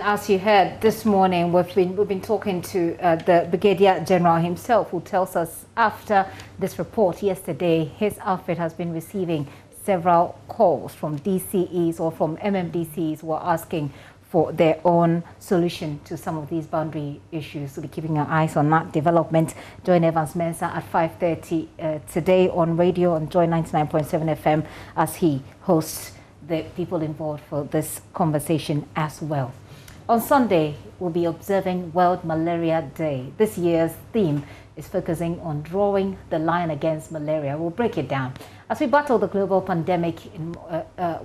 as you heard this morning, we've been talking to the Brigadier General himself, who tells us after this report yesterday, his outfit has been receiving several calls from DCEs or from MMDCs who are asking for their own solution to some of these boundary issues. So we're keeping our eyes on that development. Join Evans Mensah at 5:30 today on radio on Joy 99.7 FM as he hosts the people involved for this conversation as well. On Sunday, we'll be observing World Malaria Day. This year's theme is focusing on drawing the line against malaria. We'll break it down. As we battle the global pandemic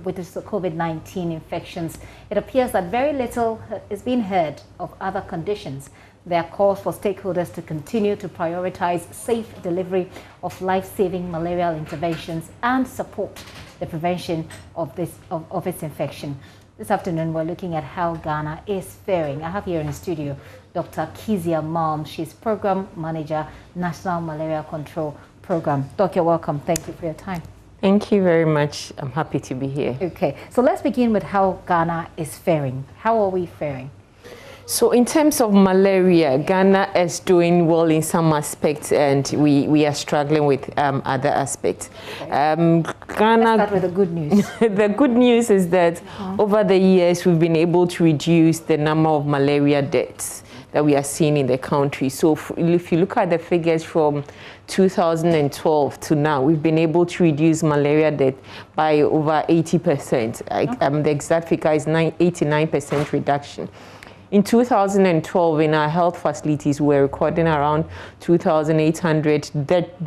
with the COVID-19 infections, it appears that very little is being heard of other conditions. There are calls for stakeholders to continue to prioritize safe delivery of life-saving malarial interventions and support the prevention of its infection. This afternoon, we're looking at how Ghana is faring. I have here in the studio Dr. Kezia Malm. She's Program Manager, National Malaria Control Program. Doc, you're welcome. Thank you for your time. Thank you very much. I'm happy to be here. Okay, so let's begin with how Ghana is faring. How are we faring? So in terms of malaria, Ghana is doing well in some aspects, and we are struggling with other aspects. Okay. Let's start with the good news. The good news is that over the years, we've been able to reduce the number of malaria deaths that we are seeing in the country. So if you look at the figures from 2012 to now, we've been able to reduce malaria death by over 80%. The exact figure is 89% reduction. In 2012, in our health facilities, we were recording around 2,800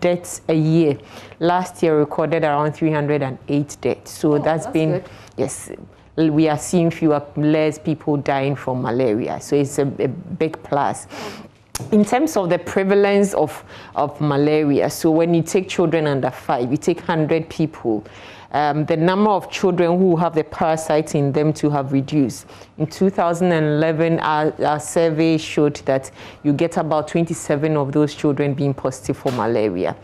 deaths a year. Last year, recorded around 308 deaths. So that's been, good. Yes, we are seeing less people dying from malaria. So it's a big plus. In terms of the prevalence of malaria, so when you take children under 5, you take 100 people, the number of children who have the parasite in them to have reduced. In 2011, our survey showed that you get about 27 of those children being positive for malaria.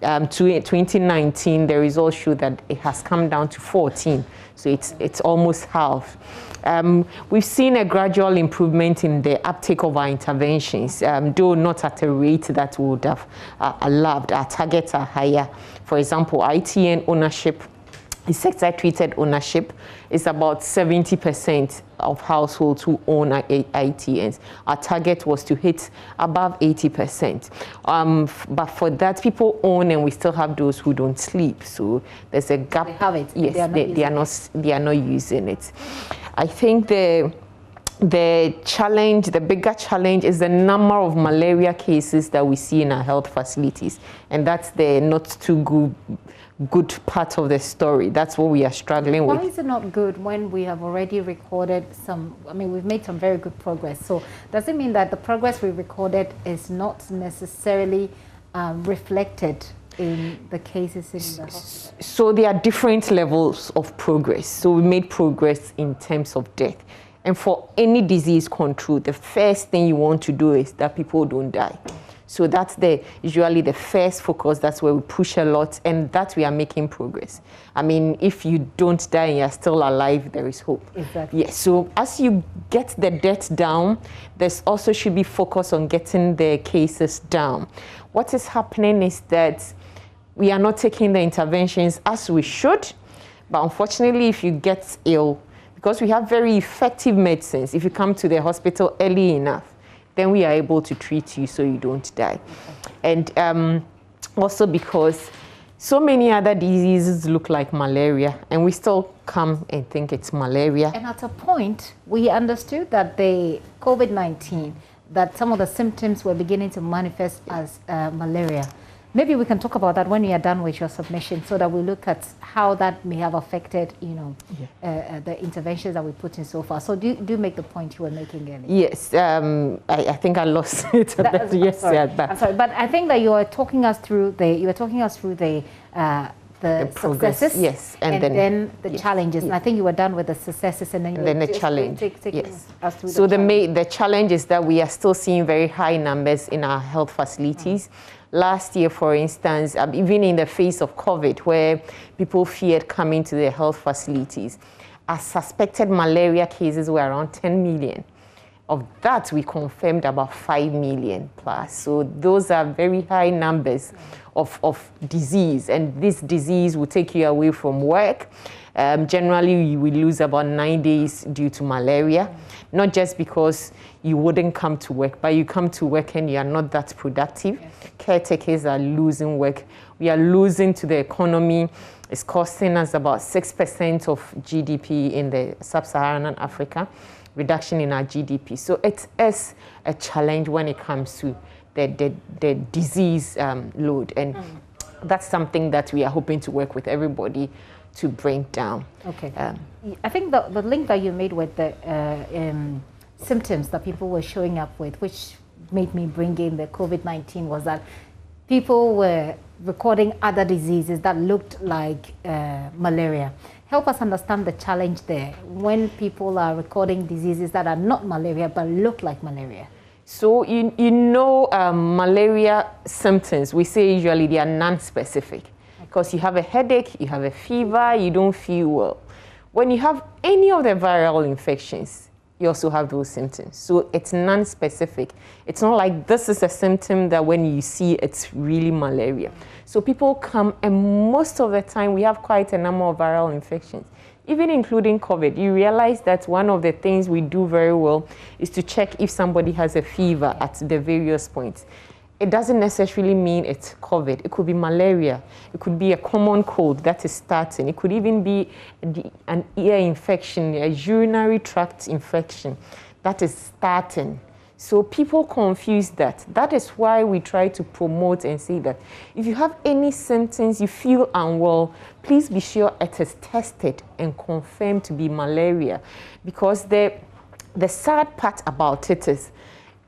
To 2019, the results show that it has come down to 14, so it's almost half. We've seen a gradual improvement in the uptake of our interventions, though not at a rate that we would have allowed. Our targets are higher. For example, ITN ownership, insecticide-treated ownership, is about 70% of households who own ITNs. Our target was to hit above 80%. But for that, people own, and we still have those who don't sleep. So there's a gap. They have it. Yes, they are not using it. I think the bigger challenge is the number of malaria cases that we see in our health facilities, and that's the not too good part of the story. That's what we are struggling with. Why is it not good when we have already recorded we've made some very good progress? So does it mean that the progress we recorded is not necessarily reflected in the cases in the hospital? So there are different levels of progress. So we made progress in terms of death. And for any disease control, the first thing you want to do is that people don't die. So that's usually the first focus. That's where we push a lot, and that we are making progress. I mean, if you don't die and you're still alive, there is hope. Exactly. Yes. So as you get the death down, there's also should be focus on getting the cases down. What is happening is that we are not taking the interventions as we should, but unfortunately, if you get ill, because we have very effective medicines, if you come to the hospital early enough, then we are able to treat you so you don't die. And also because so many other diseases look like malaria, and we still come and think it's malaria. And at a point, we understood that the COVID-19, that some of the symptoms were beginning to manifest as malaria. Maybe we can talk about that when you are done with your submission, so that we look at how that may have affected, the interventions that we put in so far. So do make the point you were making earlier. Yes, I think I lost it. I'm sorry, but I think that you were talking us through the successes, yes, and then the challenges. And I think you were done with the successes, and then the challenge. Yes. Us through so the challenge is that we are still seeing very high numbers in our health facilities. Last year, for instance, even in the face of COVID, where people feared coming to their health facilities, our suspected malaria cases were around 10 million. Of that, we confirmed about 5 million plus. So those are very high numbers of disease. And this disease will take you away from work. Generally, you will lose about 9 days due to malaria. Not just because you wouldn't come to work, but you come to work and you are not that productive. Yes. Caretakers are losing work. We are losing to the economy. It's costing us about 6% of GDP in the sub-Saharan Africa. Reduction in our GDP. So it is a challenge when it comes to the disease load. And that's something that we are hoping to work with everybody to bring down. Okay. I think the link that you made with the symptoms that people were showing up with, which made me bring in the COVID-19, was that people were recording other diseases that looked like malaria. Help us understand the challenge there when people are recording diseases that are not malaria but look like malaria. So you know malaria symptoms, we say usually they are non-specific because you have a headache, you have a fever, you don't feel well. When you have any of the viral infections, you also have those symptoms. So it's non-specific. It's not like this is a symptom that when you see it's really malaria. So people come, and most of the time we have quite a number of viral infections, even including COVID. You realize that one of the things we do very well is to check if somebody has a fever at the various points. It doesn't necessarily mean it's COVID. It could be malaria. It could be a common cold that is starting. It could even be an ear infection, a urinary tract infection that is starting. So people confuse that. That is why we try to promote and say that if you have any symptoms, you feel unwell, please be sure it is tested and confirmed to be malaria. Because the sad part about it is,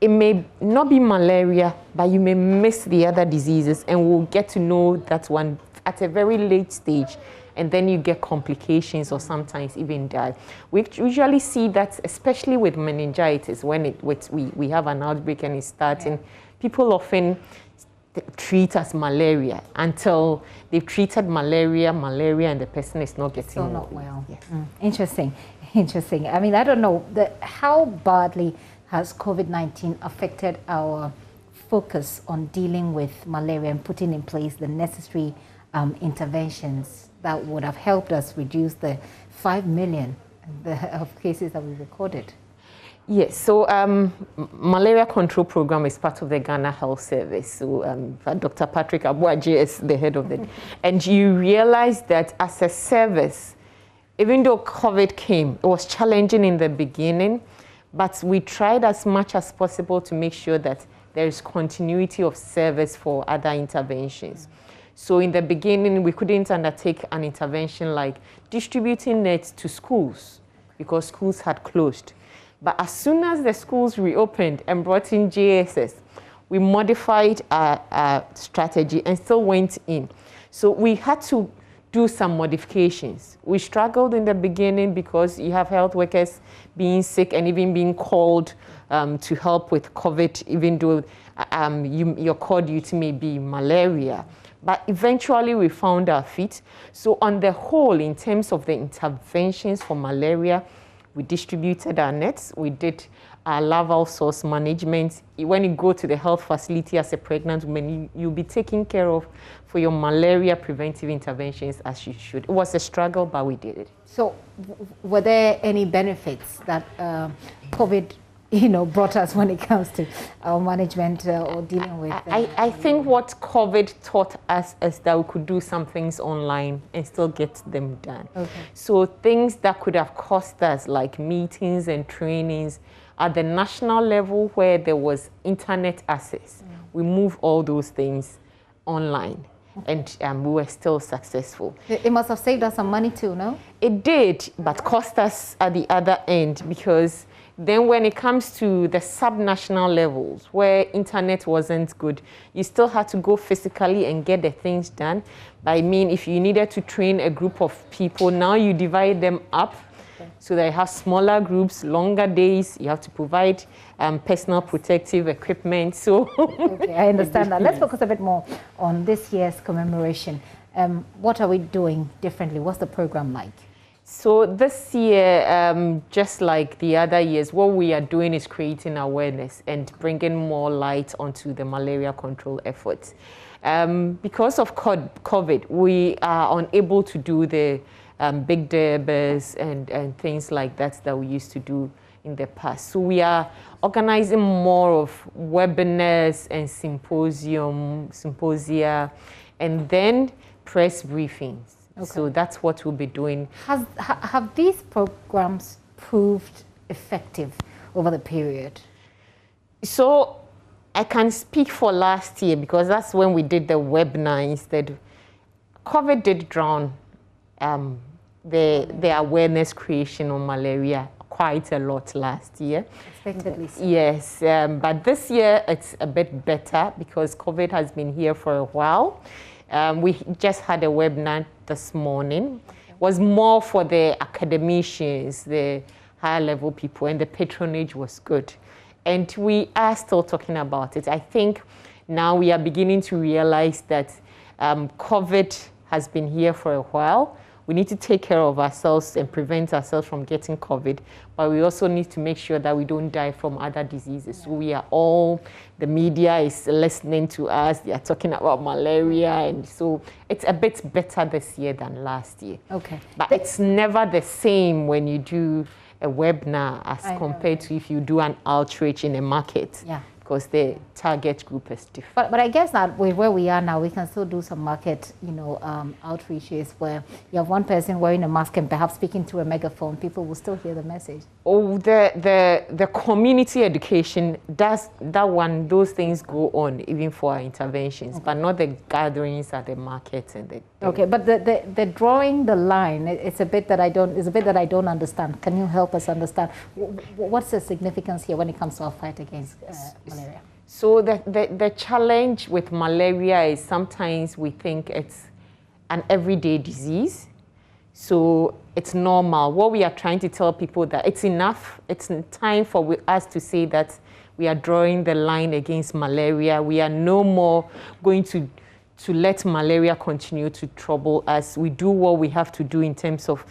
it may not be malaria, but you may miss the other diseases, and we'll get to know that one at a very late stage, and then you get complications or sometimes even die. We usually see that, especially with meningitis, when we have an outbreak and it's starting, people often treat as malaria until they've treated malaria, and the person is not getting still not well. Yes. Interesting. I mean, I don't know how badly has COVID-19 affected our focus on dealing with malaria and putting in place the necessary interventions that would have helped us reduce the 5 million of cases that we recorded? Yes, so malaria control program is part of the Ghana Health Service. So Dr. Patrick Abuaji is the head of it. And you realize that as a service, even though COVID came, it was challenging in the beginning, but we tried as much as possible to make sure that there is continuity of service for other interventions. So in the beginning, we couldn't undertake an intervention like distributing nets to schools because schools had closed. But as soon as the schools reopened and brought in JSS, we modified our strategy and still went in. So we had to do some modifications. We struggled in the beginning because you have health workers being sick and even being called to help with COVID, even though your core duty may be malaria. But eventually we found our feet. So on the whole, in terms of the interventions for malaria, we distributed our nets, we did our larval source management. When you go to the health facility as a pregnant woman, you'll be taken care of for your malaria preventive interventions as you should. It was a struggle, but we did it. So were there any benefits that COVID brought us when it comes to our management or dealing with? I think what COVID taught us is that we could do some things online and still get them done. Okay. So things that could have cost us, like meetings and trainings, at the national level where there was internet access, we moved all those things online. And we were still successful. It must have saved us some money too, no? It did, but cost us at the other end, because then when it comes to the sub-national levels where internet wasn't good, you still had to go physically and get the things done. But I mean, if you needed to train a group of people, now you divide them up. So they have smaller groups, longer days. You have to provide personal protective equipment. So okay, I understand that. Let's focus a bit more on this year's commemoration. What are we doing differently? What's the program like? So this year, just like the other years, what we are doing is creating awareness and bringing more light onto the malaria control efforts. Because of COVID, we are unable to do the big debates and things like that we used to do in the past. So we are organizing more of webinars and symposia, and then press briefings. Okay. So that's what we'll be doing. Have these programs proved effective over the period? So I can speak for last year because that's when we did the webinar instead. COVID did drown the awareness creation on malaria quite a lot last year. Expectedly so. Yes, but this year it's a bit better because COVID has been here for a while. We just had a webinar this morning. It was more for the academicians, the higher level people, and the patronage was good. And we are still talking about it. I think now we are beginning to realize that COVID has been here for a while. We need to take care of ourselves and prevent ourselves from getting COVID, but we also need to make sure that we don't die from other diseases. So we are all, the media is listening to us, they are talking about malaria, and so it's a bit better this year than last year. Okay. But it's never the same when you do a webinar as compared to if you do an outreach in a market. Yeah. Because the target group is different. But I guess that with where we are now, we can still do some market, outreaches where you have one person wearing a mask and perhaps speaking to a megaphone. People will still hear the message. Oh, the community education, those things go on even for our interventions, okay, but not the gatherings at the markets and the. Okay, but the drawing the line, it's a bit that I don't understand. Can you help us understand what's the significance here when it comes to our fight against malaria? So the challenge with malaria is sometimes we think it's an everyday disease. So it's normal. What we are trying to tell people that it's enough. It's time for us to say that we are drawing the line against malaria. We are no more going to let malaria continue to trouble us. We do what we have to do in terms of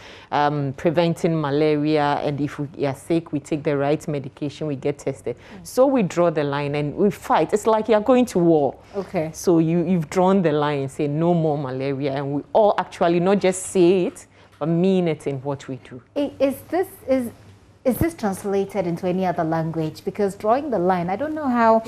preventing malaria, and if we are sick, we take the right medication, we get tested. So we draw the line and we fight. It's like you're going to war. Okay. So you've drawn the line and say no more malaria, and we all actually not just say it, but mean it in what we do. Is this translated into any other language? Because drawing the line, I don't know how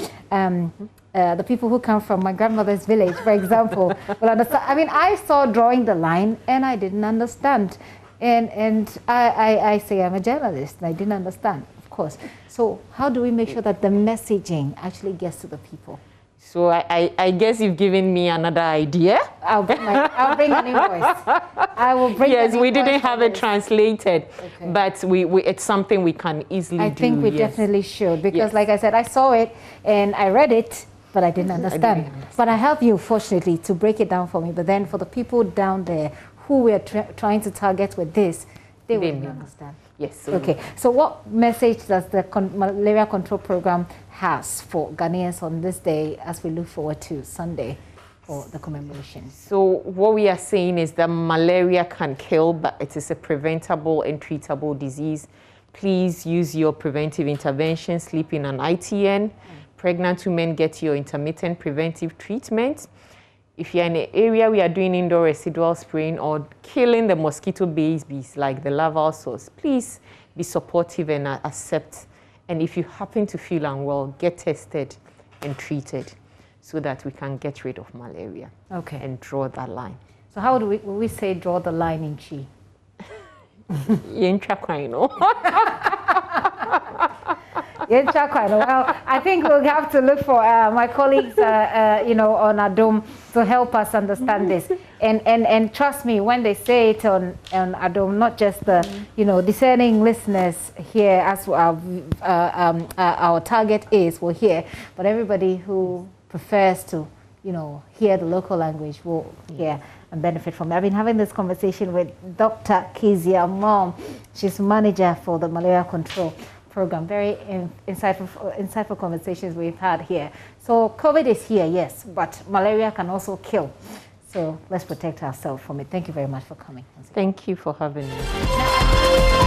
the people who come from my grandmother's village, for example, will understand. I mean, I saw drawing the line and I didn't understand. And I say I'm a journalist and I didn't understand, of course. So how do we make sure that the messaging actually gets to the people? So I guess you've given me another idea. I'll bring an invoice. I will bring. Yes, we didn't have it translated, okay, but it's something we can easily do. I think we definitely should, because like I said, I saw it and I read it, but I didn't understand. But I have you, fortunately, to break it down for me. But then for the people down there who we are trying to target with this, they wouldn't understand. Yes. Okay. So what message does the malaria control program has for Ghanaians on this day as we look forward to Sunday for the commemoration? So what we are saying is that malaria can kill, but it is a preventable and treatable disease. Please use your preventive intervention, sleep in an ITN. Pregnant women get your intermittent preventive treatment. If you're in an area we are doing indoor residual spraying or killing the mosquito babies like the larval source, please be supportive and accept. And if you happen to feel unwell, get tested and treated so that we can get rid of malaria. Okay. And draw that line. So how do we say draw the line in Chi? Well, I think we'll have to look for my colleagues, on Adom to help us understand this. And trust me, when they say it on Adom, not just the discerning listeners here, as our target will hear, but everybody who prefers to hear the local language will hear and benefit from it. I've been having this conversation with Dr. Kezia Mom. She's manager for the malaria control program. Very insightful conversations we've had here. So COVID is here, yes, but malaria can also kill. So let's protect ourselves from it. Thank you very much for coming. Thank you for having me.